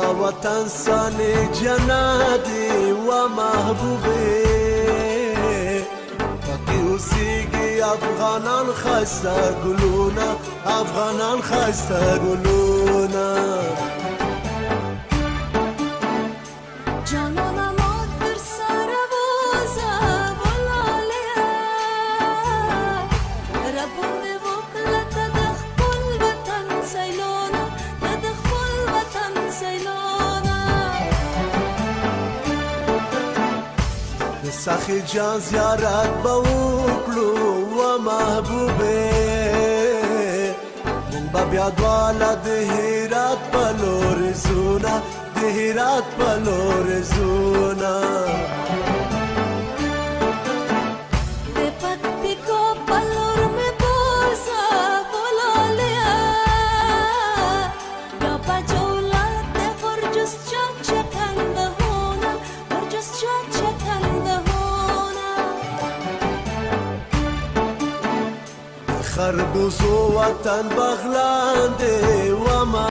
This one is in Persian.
وطن سانی جنادی و محبوبی پاکی اوسیگی افغانان خسته گلونا افغانان خسته گلونا سخی جان زیارت با وکړو و محبوبه مونږ به بیا دواړه د هرات په لورې ځو د هرات په لورې ځو خربوزو وطن بغلان دی و